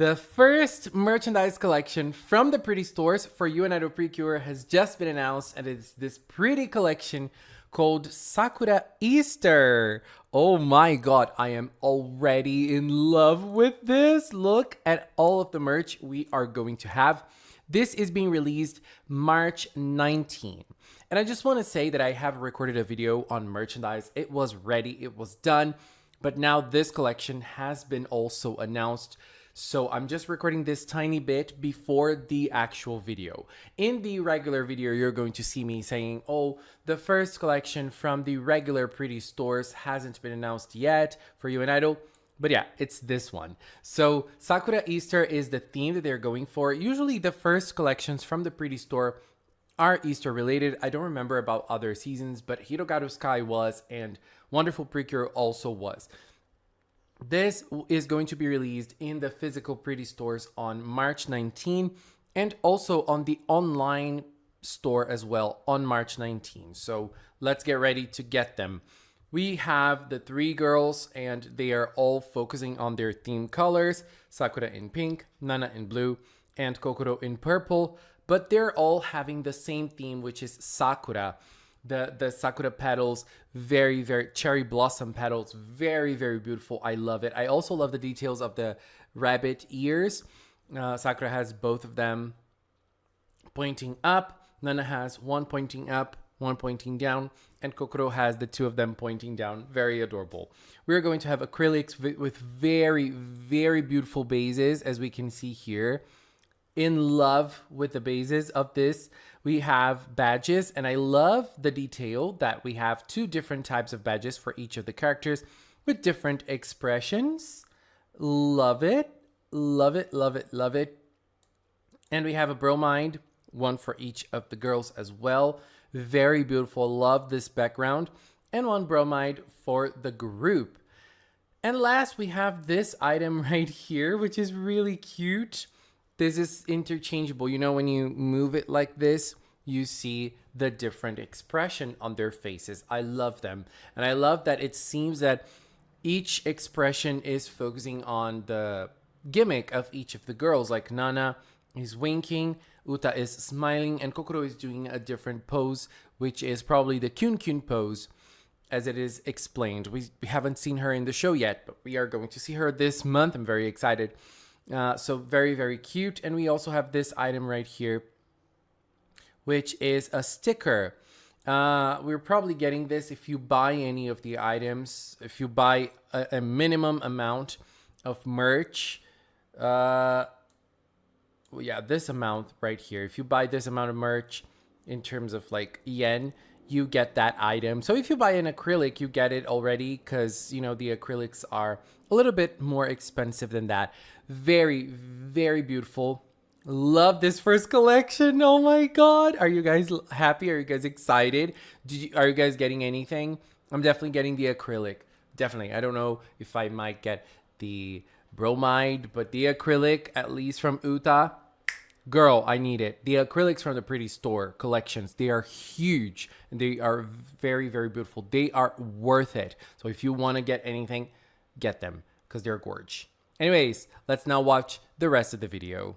The first merchandise collection from the Pretty Stores for You and Idol PreCure has just been announced, and it's this pretty collection called Sakura Easter. Oh my god, I am already in love with this. Look at all of the merch we are going to have. This is being released March 19. And I just want to say that I have recorded a video on merchandise. It was ready, it was done, but now this collection has been also announced. So I'm just recording this tiny bit before the actual video. In the regular video, you're going to see me saying, oh, the first collection from the regular Pretty Stores hasn't been announced yet for You and Idol. But yeah, it's this one. So Sakura Easter is the theme that they're going for. Usually the first collections from the Pretty Store are Easter related. I don't remember about other seasons, but Hirogaru Sky was, and Wonderful PreCure also was. This is going to be released in the physical Pretty Stores on March 19 and also on the online store as well on March 19. So let's get ready to get them. We have the three girls and they are all focusing on their theme colors. Sakura in pink, Nana in blue, and Kokoro in purple. But they're all having the same theme, which is Sakura. The Sakura petals, very cherry blossom petals, very beautiful. I love it. I also love the details of the rabbit ears. Sakura has both of them pointing up. Nana has one pointing up, one pointing down, and Kokoro has the two of them pointing down. Very adorable. We're going to have acrylics with very beautiful bases, as we can see here. In love with the bases of this. We have badges, and I love the detail that we have two different types of badges for each of the characters with different expressions. Love it. Love it, love it, love it. And we have a bromide, one for each of the girls as well. Very beautiful. Love this background. And one bromide for the group. And last, we have this item right here, which is really cute. This is interchangeable. You know, when you move it like this, you see the different expression on their faces. I love them. And I love that it seems that each expression is focusing on the gimmick of each of the girls. Like Nana is winking, Uta is smiling, and Kokoro is doing a different pose, which is probably the Kyun pose, as it is explained. We haven't seen her in the show yet, but we are going to see her this month. I'm very excited. So very cute. And we also have this item right here, which is a sticker. We're probably getting this if you buy any of the items, if you buy a minimum amount of merch. Yeah, this amount right here. If you buy this amount of merch in terms of like yen, you get that item. So if you buy an acrylic, you get it already, because you know the acrylics are a little bit more expensive than that. Very beautiful. Love this first collection. Oh my god, are you guys happy? Are you guys excited? Are you guys getting anything? I'm definitely getting the acrylic. Definitely. I don't know if I might get the bromide, but the acrylic, at least from Uta, girl, I need it. The acrylics from the Pretty Store collections, they are huge and they are very beautiful. They are worth it. So if you want to get anything, get them, because they're gorge. Anyways, let's now watch the rest of the video.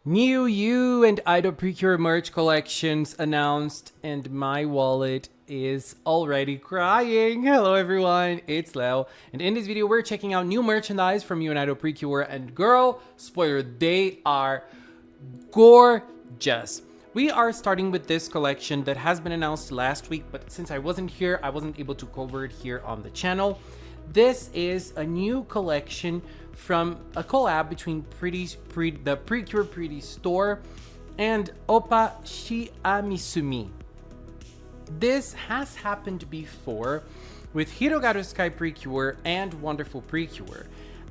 New You and Idol PreCure merch collections announced, and my wallet is already crying. Hello everyone, it's Leo, and in this video we're checking out new merchandise from You and Idol PreCure, and girl, spoiler, they are gorgeous. We are starting with this collection that has been announced last week, but since I wasn't here, I wasn't able to cover it here on the channel. This is a new collection from a collab between the PreCure Pretty Store and Oppa Misumi. This has happened before with Hirogaru Sky PreCure and Wonderful PreCure.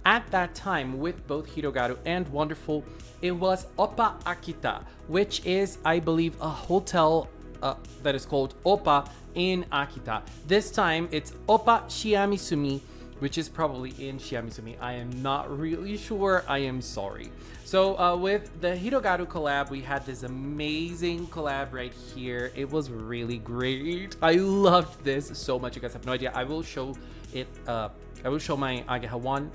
At that time, with both Hirogaru and Wonderful, it was Oppa Akita, which is, I believe, a hotel that is called Oppa in Akita. This time, it's Oppa Misumi, which is probably in Misumi. I am not really sure. I am sorry. So with the Hirogaru collab, we had this amazing collab right here. It was really great. I loved this so much. You guys have no idea. I will show it. I will show my Ageha one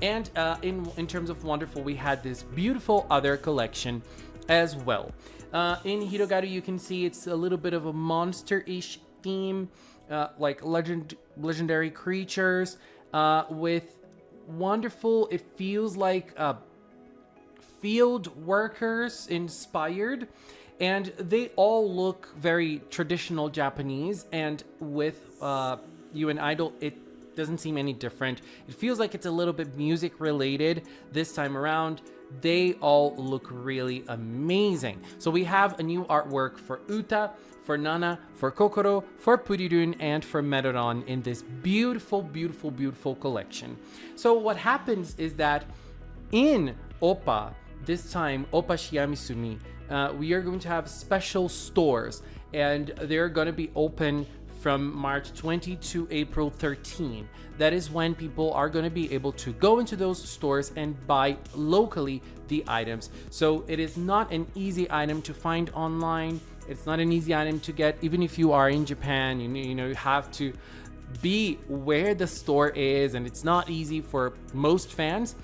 And in terms of Wonderful, we had this beautiful other collection as well. In Hirogaru, you can see it's a little bit of a monster-ish theme, like legendary creatures with Wonderful. It feels like field workers inspired, and they all look very traditional Japanese, and with UN Idol, it doesn't seem any different. It feels like it's a little bit music related this time around. They all look really amazing. So we have a new artwork for Uta, for Nana, for Kokoro, for Purirun, and for Merodon in this beautiful, beautiful, beautiful collection. So what happens is that in Oppa, this time Oppa Misumi, we are going to have special stores, and they're going to be open from March 20 to April 13. That is when people are going to be able to go into those stores and buy locally the items. So it is not an easy item to find online. It's not an easy item to get, even if you are in Japan. You know, you have to be where the store is, and it's not easy for most fans.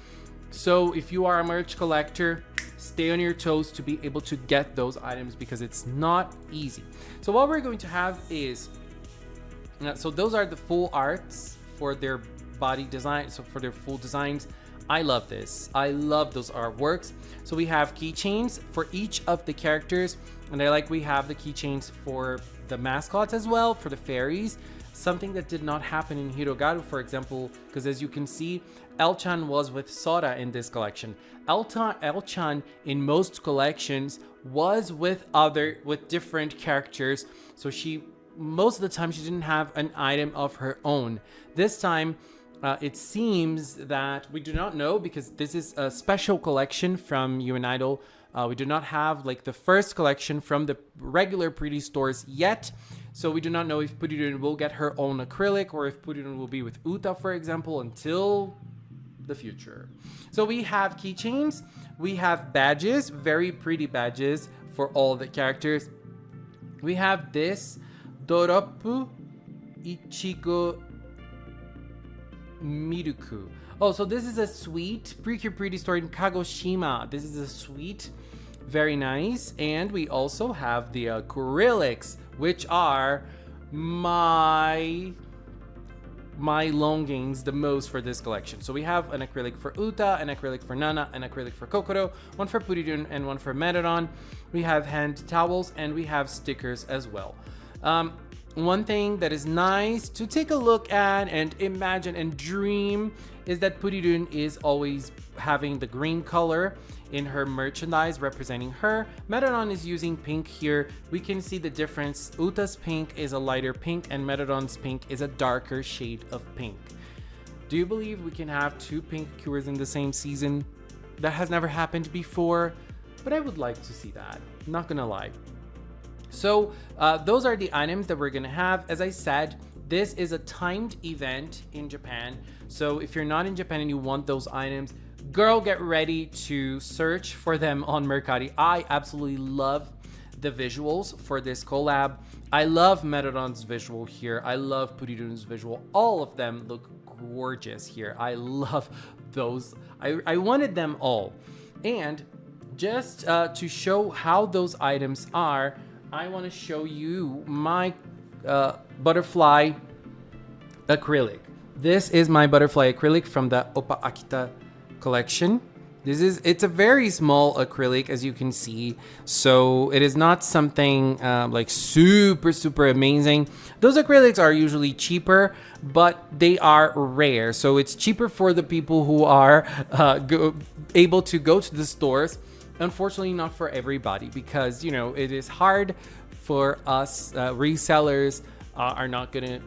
So if you are a merch collector, stay on your toes to be able to get those items, because it's not easy. So what we're going to have is, so those are the full arts for their body design, so for their full designs. I love this. I love those artworks. So we have keychains for each of the characters, and we have the keychains for the mascots as well, for the fairies. Something that did not happen in Hirogaru, for example, because as you can see, L-chan was with Sora in this collection. L-chan in most collections was with different characters, so most of the time she didn't have an item of her own. This time, it seems that we do not know, because this is a special collection from UN Idol. We do not have like the first collection from the regular Pretty stores yet. So we do not know if Purirun will get her own acrylic, or if Purirun will be with Uta, for example, until the future. So we have keychains, we have badges, very pretty badges for all the characters. We have this Doropu Ichigo Miruku. Oh, so this is a sweet PreCure Pretty store in Kagoshima. This is a sweet, very nice. And we also have the acrylics, which are my longings the most for this collection. So we have an acrylic for Uta, an acrylic for Nana, an acrylic for Kokoro, one for Purirun, and one for Merodon. We have hand towels, and we have stickers as well. One thing that is nice to take a look at and imagine and dream is that Purirun is always having the green color in her merchandise representing her. Merodon is using pink here. We can see the difference. Uta's pink is a lighter pink, and Merodon's pink is a darker shade of pink. Do you believe we can have two pink cures in the same season? That has never happened before, but I would like to see that. Not gonna lie. So those are the items that we're gonna have. As I said, this is a timed event in Japan. So if you're not in Japan and you want those items, girl, get ready to search for them on Mercari. I absolutely love the visuals for this collab. I love Merodon's visual here. I love Purirun's visual. All of them look gorgeous here. I love those. I wanted them all. And just to show how those items are, I want to show you my butterfly acrylic. This is my butterfly acrylic from the Oppa Akita collection. It's a very small acrylic, as you can see, so it is not something like super amazing. Those acrylics are usually cheaper, but they are rare, so it's cheaper for the people who are able to go to the stores. Unfortunately, not for everybody, because it is hard for us. Resellers are not gonna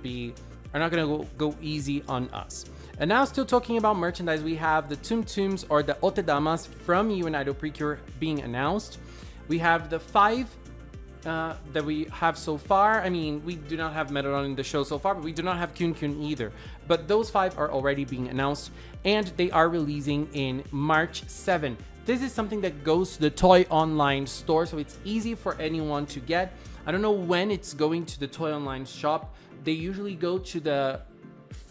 go easy on us. And now, still talking about merchandise, we have the Tumtums, or the Otadamas from UN Idol PreCure being announced. We have the 5 that we have so far. I mean, we do not have Merodon in the show so far, but we do not have Kyun either. But those 5 are already being announced, and they are releasing in March 7. This is something that goes to the Toy Online store, so it's easy for anyone to get. I don't know when it's going to the Toy Online shop. They usually go to the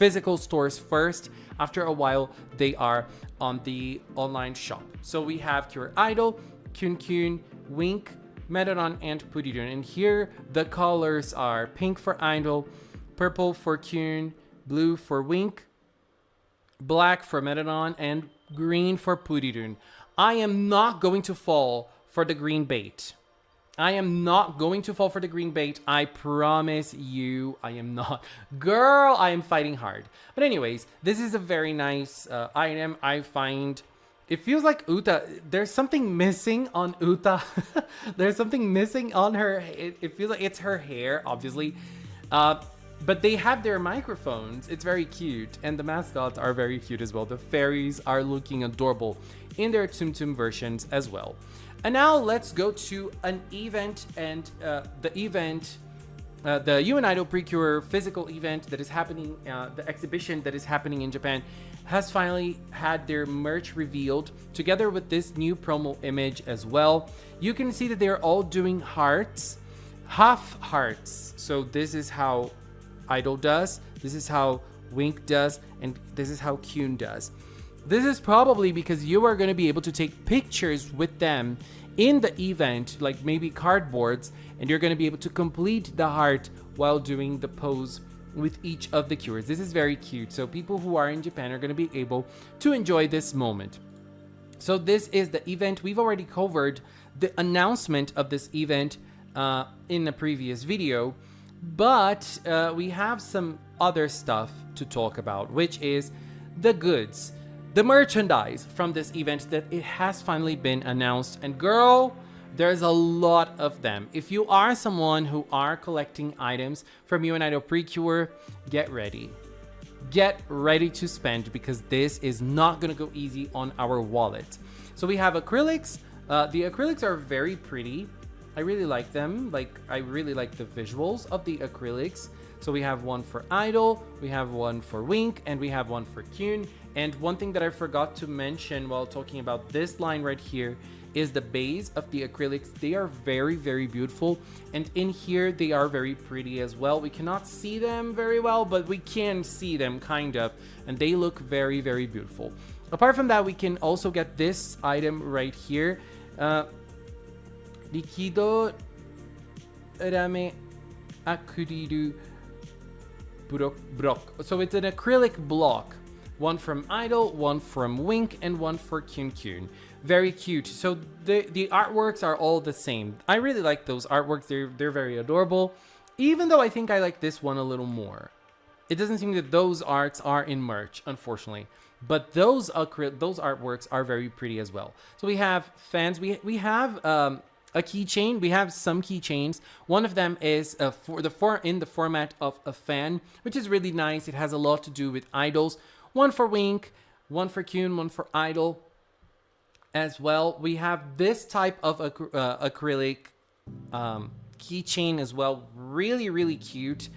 physical stores first. After a while, they are on the online shop. So we have Cure Idol, Kyun, Wink, Medanon, and Puridun. And here the colors are pink for Idol, purple for Kyun, blue for Wink, black for Medanon, and green for Puridun. I am not going to fall for the green bait. I am not going to fall for the green bait. I promise you, I am not. Girl, I am fighting hard. But anyways, this is a very nice item. I find it feels like Uta. There's something missing on Uta. There's something missing on her. It feels like it's her hair, obviously. But they have their microphones. It's very cute. And the mascots are very cute as well. The fairies are looking adorable in their Tsum Tsum versions as well. And now let's go to an event, and the UN Idol PreCure physical event that is happening, the exhibition that is happening in Japan has finally had their merch revealed together with this new promo image as well. You can see that they're all doing hearts, half hearts. So this is how Idol does, this is how Wink does, and this is how Kyun does. This is probably because you are going to be able to take pictures with them in the event, like maybe cardboards, and you're going to be able to complete the heart while doing the pose with each of the cures. This is very cute. So people who are in Japan are going to be able to enjoy this moment. So this is the event. We've already covered the announcement of this event in a previous video, but we have some other stuff to talk about, which is the goods, the merchandise from this event that it has finally been announced. And girl, there's a lot of them. If you are someone who are collecting items from UN Idol PreCure, get ready. Get ready to spend, because this is not gonna go easy on our wallet. So we have acrylics. The acrylics are very pretty. I really like them. I really like the visuals of the acrylics. So we have one for Idol, we have one for Wink, and we have one for Kyun. And one thing that I forgot to mention while talking about this line right here is the base of the acrylics. They are very, very beautiful. And in here, they are very pretty as well. We cannot see them very well, but we can see them kind of. And they look very, very beautiful. Apart from that, we can also get this item right here. Liquido Rame Acrylic Block. So it's an acrylic block. One from Idol, one from Wink, and one for Kyun. Very cute. So the artworks are all the same. I really like those artworks. They're very adorable. Even though I think I like this one a little more. It doesn't seem that those arts are in merch, unfortunately. But those artworks are very pretty as well. So we have fans. We have a keychain. We have some keychains. One of them is in the format of a fan, which is really nice. It has a lot to do with idols. One for Wink, one for Kyun, one for Idol as well. We have this type of acrylic keychain as well. Really, really cute.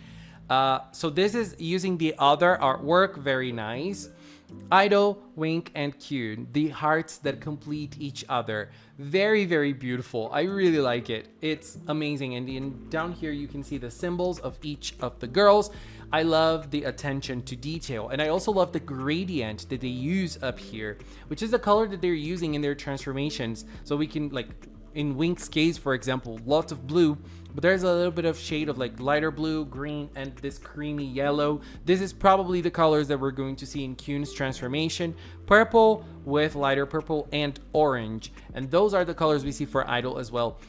So this is using the other artwork. Very nice. Idol, Wink, and Kyun, the hearts that complete each other. Very, very beautiful. I really like it. It's amazing. And down here you can see the symbols of each of the girls. I love the attention to detail, and I also love the gradient that they use up here, which is the color that they're using in their transformations. So we can, like in Wink's case, for example, lots of blue, but there's a little bit of shade of like lighter blue, green, and this creamy yellow. This is probably the colors that we're going to see in Kyun's transformation. Purple with lighter purple and orange. And those are the colors we see for Idol as well.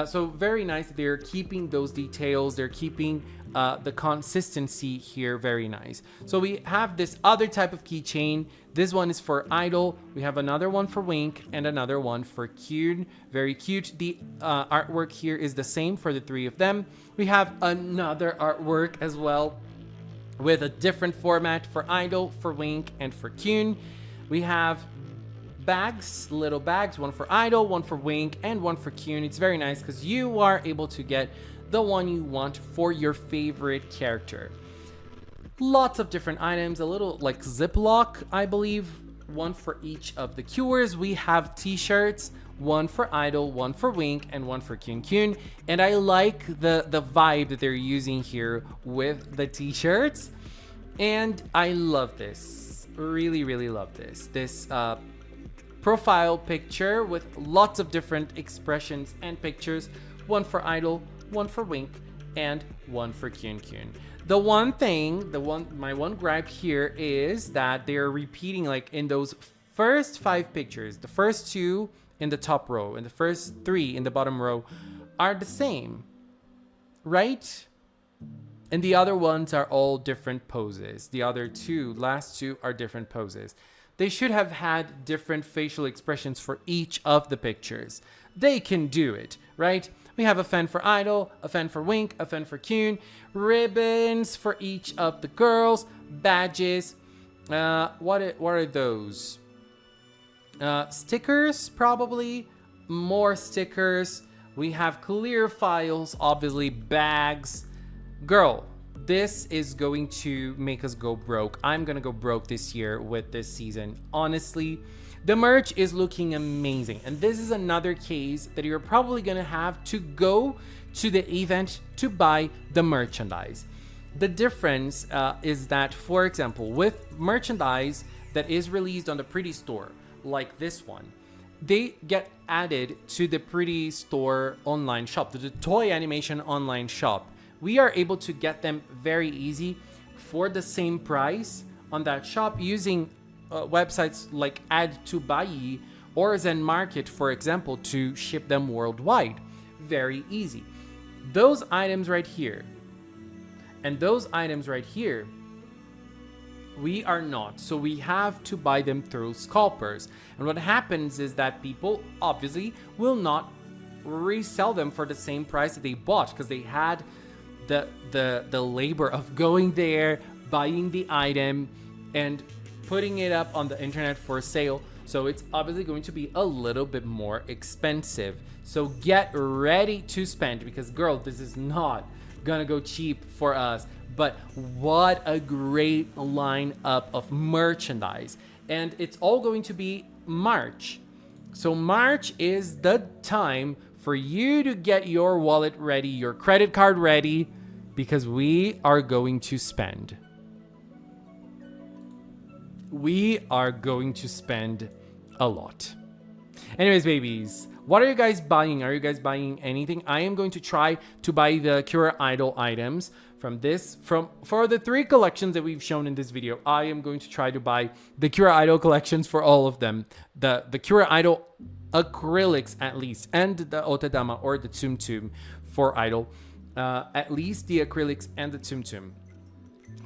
So very nice that they're keeping those details. They're keeping the consistency here. Very nice. So we have this other type of keychain. This one is for Idol. We have another one for Wink and another one for Kyun. Very cute. The artwork here is the same for the three of them. We have another artwork as well with a different format for Idol, for Wink, and for Kyun. We have bags, little bags, one for Idol, one for Wink, and one for Kyun. It's very nice because you are able to get the one you want for your favorite character. Lots of different items, a little like Ziploc, I believe, one for each of the cures. We have t-shirts, one for Idol, one for Wink, and one for Kyun. And I like the vibe that they're using here with the t-shirts. And I love this. Really, really love this. This profile picture with lots of different expressions and pictures. One for Idol, one for Wink, and one for Kyun Kyun. The one thing, my one gripe here is that they're repeating, like, in those first 5 pictures, the first 2 in the top row and the first 3 in the bottom row are the same, right? And the other ones are all different poses. The other last two are different poses. They should have had different facial expressions for each of the pictures. They can do it, right? We have a fan for Idol, a fan for Wink, a fan for Kyun, ribbons for each of the girls, badges. What are those? Stickers, probably. More stickers. We have clear files, obviously, bags. Girl, this is going to make us go broke. I'm gonna go broke this year with this season. Honestly, the merch is looking amazing. And this is another case that you're probably gonna have to go to the event to buy the merchandise. The difference is that, for example, with merchandise that is released on the Pretty Store, like this one, they get added to the Pretty Store online shop, to the toy animation online shop. We are able to get them very easy for the same price on that shop using websites like Add to Buy or Zen Market, for example, to ship them worldwide. Very easy. Those items right here and those items right here, we are not. So we have to buy them through scalpers. And what happens is that people obviously will not resell them for the same price that they bought, because they had the labor of going there, buying the item, and putting it up on the internet for sale. So it's obviously going to be a little bit more expensive. So get ready to spend, because girl, this is not gonna go cheap for us. But what a great lineup of merchandise. And it's all going to be March. So March is the time for you to get your wallet ready, your credit card ready, because we are going to spend. We are going to spend a lot. Anyways, babies, what are you guys buying? Are you guys buying anything? I am going to try to buy the Cura Idol items for the 3 collections that we've shown in this video. I am going to try to buy the Cura Idol collections for all of them. The Cura Idol acrylics at least, and the Otadama or the Tsum Tsum for Idol. At least the acrylics and the Tsum Tsum,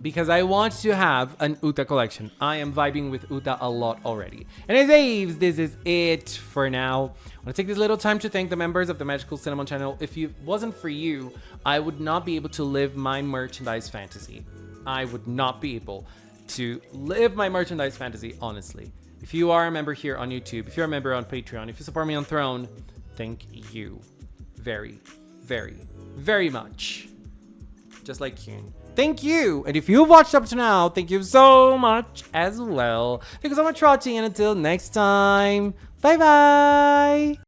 because I want to have an Uta collection. I am vibing with Uta a lot already. Anyways, this is it for now. I want to take this little time to thank the members of the Magical Cinnamon channel. If it wasn't for you, I would not be able to live my merchandise fantasy. I would not be able to live my merchandise fantasy, honestly. If you are a member here on YouTube, if you're a member on Patreon, if you support me on Throne, thank you very, very, very much. Just like Kyun. Thank you. And if you've watched up to now, thank you so much as well. Thank you so much for watching, and until next time, bye bye.